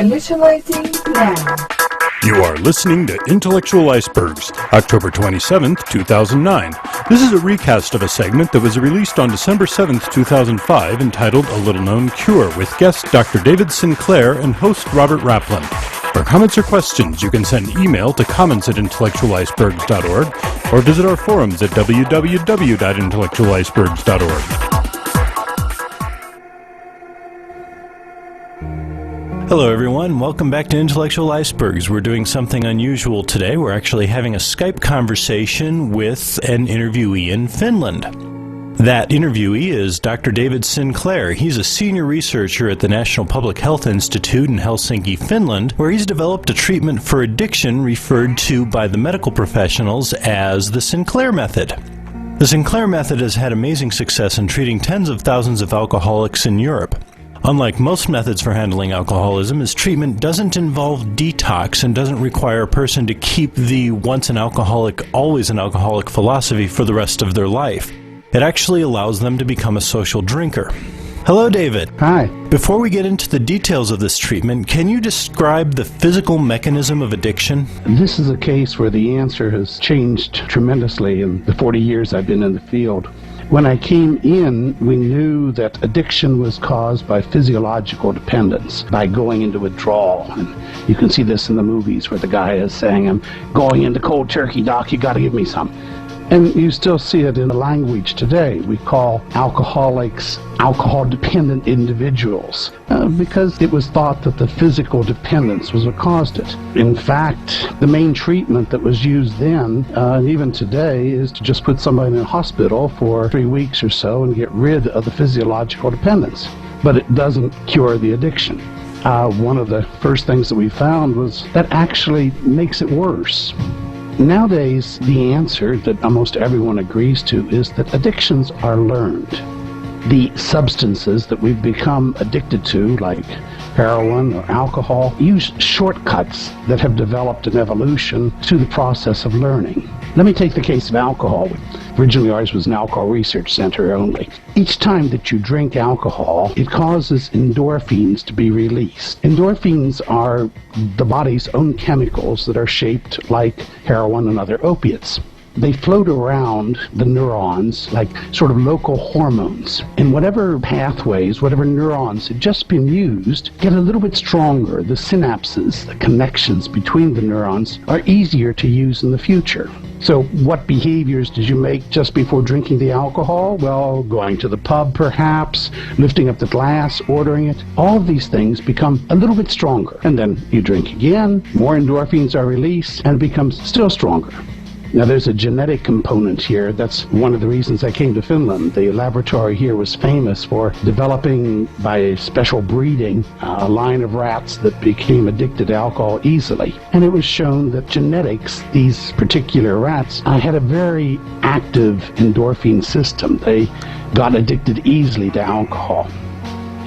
Initializing now. You are listening to Intellectual Icebergs, October 27th, 2009. This is a recast of a segment that was released on December 7th, 2005, entitled A Little Known Cure, with guest Dr. David Sinclair and host Robert Raplin. For comments or questions, you can send email to comments@intellectualicebergs.org or visit our forums at www.intellectualicebergs.org. Hello everyone, welcome back to Intellectual Icebergs. We're doing something unusual today. We're actually having a Skype conversation with an interviewee in Finland. That interviewee is Dr. David Sinclair. He's a senior researcher at the National Public Health Institute in Helsinki, Finland, where he's developed a treatment for addiction referred to by the medical professionals as the Sinclair Method. The Sinclair Method has had amazing success in treating tens of thousands of alcoholics in Europe. Unlike most methods for handling alcoholism, his treatment doesn't involve detox and doesn't require a person to keep the once an alcoholic, always an alcoholic philosophy for the rest of their life. It actually allows them to become a social drinker. Hello, David. Hi. Before we get into the details of this treatment, can you describe the physical mechanism of addiction? This is a case where the answer has changed tremendously in the 40 years I've been in the field. When I came in, we knew that addiction was caused by physiological dependence, by going into withdrawal. And you can see this in the movies where the guy is saying, I'm going into cold turkey, doc, you got to give me some. And you still see it in the language today. We call alcoholics alcohol-dependent individuals because it was thought that the physical dependence was what caused it. In fact, the main treatment that was used then, and even today, is to just put somebody in a hospital for 3 weeks or so and get rid of the physiological dependence. But it doesn't cure the addiction. One of the first things that we found was that actually makes it worse. Nowadays, the answer that almost everyone agrees to is that addictions are learned. The substances that we've become addicted to, like heroin or alcohol, use shortcuts that have developed an evolution to the process of learning. Let me take the case of alcohol. Originally, ours was an alcohol research center only. Each time that you drink alcohol, it causes endorphins to be released. Endorphins are the body's own chemicals that are shaped like heroin and other opiates. They float around the neurons like sort of local hormones. And whatever pathways, whatever neurons had just been used, get a little bit stronger. The synapses, the connections between the neurons, are easier to use in the future. So what behaviors did you make just before drinking the alcohol? Well, going to the pub perhaps, lifting up the glass, ordering it. All of these things become a little bit stronger. And then you drink again, more endorphins are released, and it becomes still stronger. Now, there's a genetic component here. That's one of the reasons I came to Finland. The laboratory here was famous for developing, by special breeding, a line of rats that became addicted to alcohol easily. And it was shown that genetics, these particular rats, had a very active endorphin system. They got addicted easily to alcohol.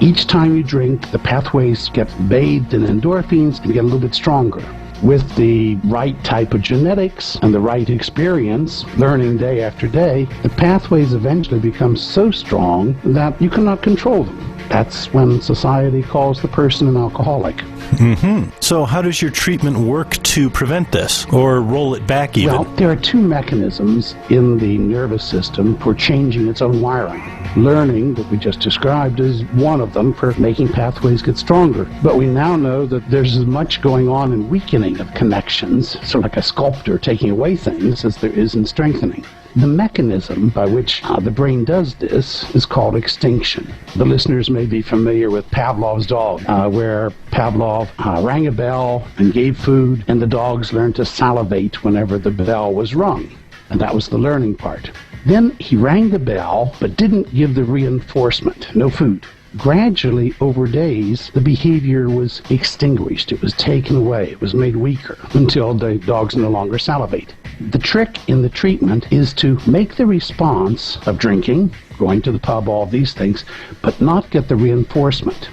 Each time you drink, the pathways get bathed in endorphins and get a little bit stronger. With the right type of genetics and the right experience, learning day after day, the pathways eventually become so strong that you cannot control them. That's when society calls the person an alcoholic. Mm-hmm. So how does your treatment work to prevent this, or roll it back even? Well, there are two mechanisms in the nervous system for changing its own wiring. Learning, that we just described, is one of them for making pathways get stronger. But we now know that there's as much going on in weakening of connections, sort of like a sculptor taking away things, as there is in strengthening. The mechanism by which the brain does this is called extinction. The listeners may be familiar with Pavlov's dog, where Pavlov rang a bell and gave food, and the dogs learned to salivate whenever the bell was rung. And that was the learning part. Then he rang the bell, but didn't give the reinforcement, no food. Gradually, over days, the behavior was extinguished. It was taken away. It was made weaker until the dogs no longer salivate. The trick in the treatment is to make the response of drinking, going to the pub, all these things, but not get the reinforcement.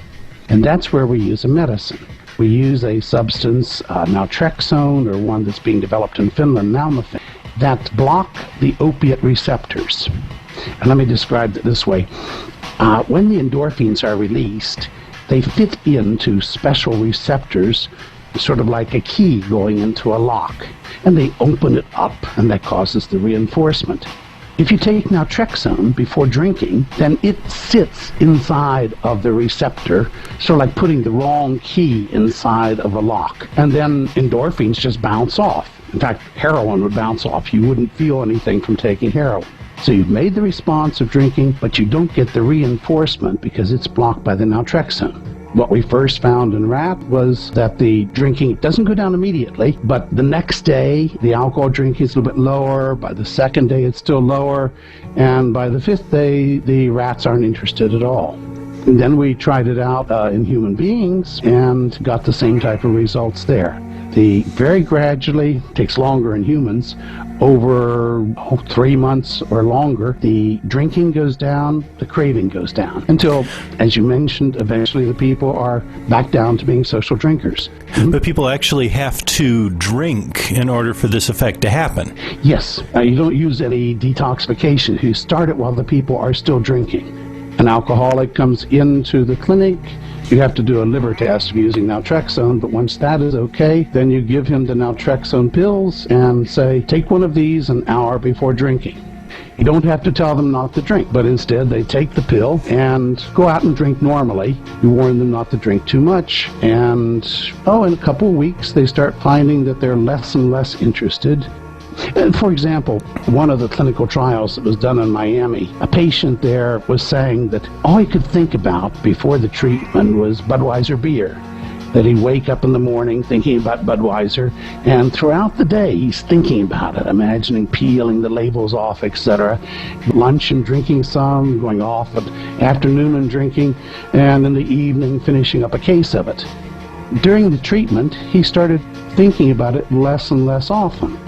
And that's where we use a medicine. We use a substance, naltrexone, or one that's being developed in Finland, nalmefene, that block the opiate receptors. And let me describe it this way. When the endorphins are released, They fit into special receptors, sort of like a key going into a lock, and they open it up, and that causes the reinforcement. If you take naltrexone before drinking, then it sits inside of the receptor, sort of like putting the wrong key inside of a lock. And then endorphins just bounce off. In fact, heroin would bounce off. You wouldn't feel anything from taking heroin. So you've made the response of drinking, but you don't get the reinforcement because it's blocked by the naltrexone. What we first found in rat was that the drinking doesn't go down immediately, but the next day the alcohol drinking is a little bit lower, by the second day it's still lower, and by the fifth day the rats aren't interested at all. And then we tried it out in human beings and got the same type of results there. The very gradually, takes longer in humans, over 3 months or longer, the drinking goes down, the craving goes down, until, as you mentioned, eventually the people are back down to being social drinkers. But people actually have to drink in order for this effect to happen. Yes, you don't use any detoxification. You start it while the people are still drinking. An alcoholic comes into the clinic, you have to do a liver test using naltrexone, but once that is okay, then you give him the naltrexone pills and say, take one of these an hour before drinking. You don't have to tell them not to drink, but instead they take the pill and go out and drink normally. You warn them not to drink too much, and in a couple of weeks they start finding that they're less and less interested. For example, one of the clinical trials that was done in Miami, a patient there was saying that all he could think about before the treatment was Budweiser beer. That he'd wake up in the morning thinking about Budweiser, and throughout the day he's thinking about it, imagining peeling the labels off, etc. Lunch and drinking some, going off at afternoon and drinking, and in the evening finishing up a case of it. During the treatment, he started thinking about it less and less often.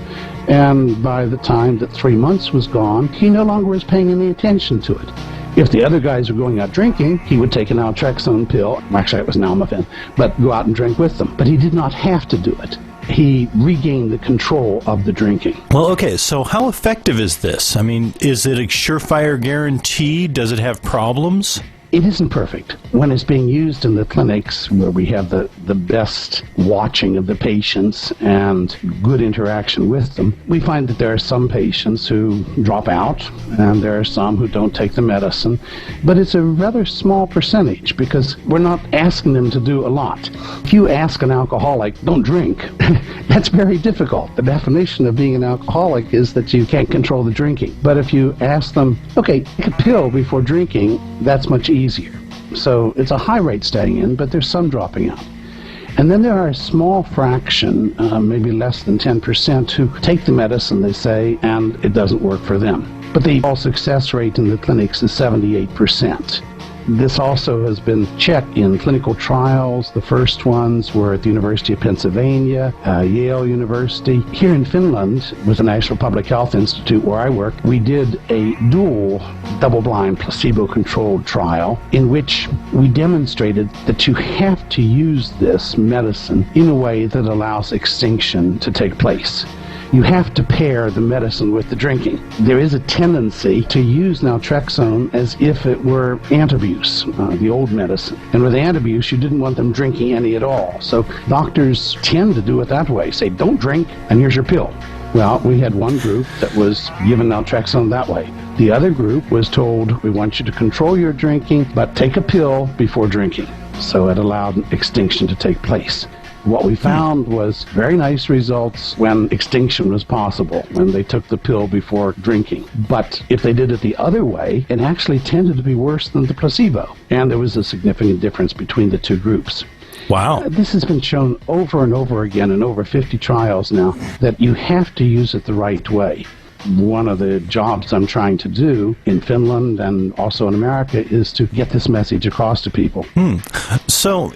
And by the time that 3 months was gone, he no longer was paying any attention to it. If the other guys were going out drinking, he would take an naltrexone pill, actually it was nalmefene, but go out and drink with them. But he did not have to do it. He regained the control of the drinking. Well, okay, so how effective is this? I mean, is it a surefire guarantee? Does it have problems? It isn't perfect. When it's being used in the clinics where we have the best watching of the patients and good interaction with them, we find that there are some patients who drop out and there are some who don't take the medicine. But it's a rather small percentage because we're not asking them to do a lot. If you ask an alcoholic, don't drink, that's very difficult. The definition of being an alcoholic is that you can't control the drinking. But if you ask them, okay, take a pill before drinking, that's much easier. So it's a high rate staying in, but there's some dropping out. And then there are a small fraction, maybe less than 10%, who take the medicine, they say, and it doesn't work for them. But the all success rate in the clinics is 78%. This also has been checked in clinical trials. The first ones were at the University of Pennsylvania, Yale University. Here in Finland, with the National Public Health Institute where I work, we did a dual double-blind placebo-controlled trial in which we demonstrated that you have to use this medicine in a way that allows extinction to take place. You have to pair the medicine with the drinking. There is a tendency to use naltrexone as if it were antabuse, the old medicine. And with antabuse, you didn't want them drinking any at all. So doctors tend to do it that way. Say, don't drink, and here's your pill. Well, we had one group that was given naltrexone that way. The other group was told, we want you to control your drinking, but take a pill before drinking. So it allowed extinction to take place. What we found was very nice results when extinction was possible, when they took the pill before drinking. But if they did it the other way, it actually tended to be worse than the placebo. And there was a significant difference between the two groups. Wow. This has been shown over and over again in over 50 trials now, that you have to use it the right way. One of the jobs I'm trying to do in Finland and also in America is to get this message across to people. So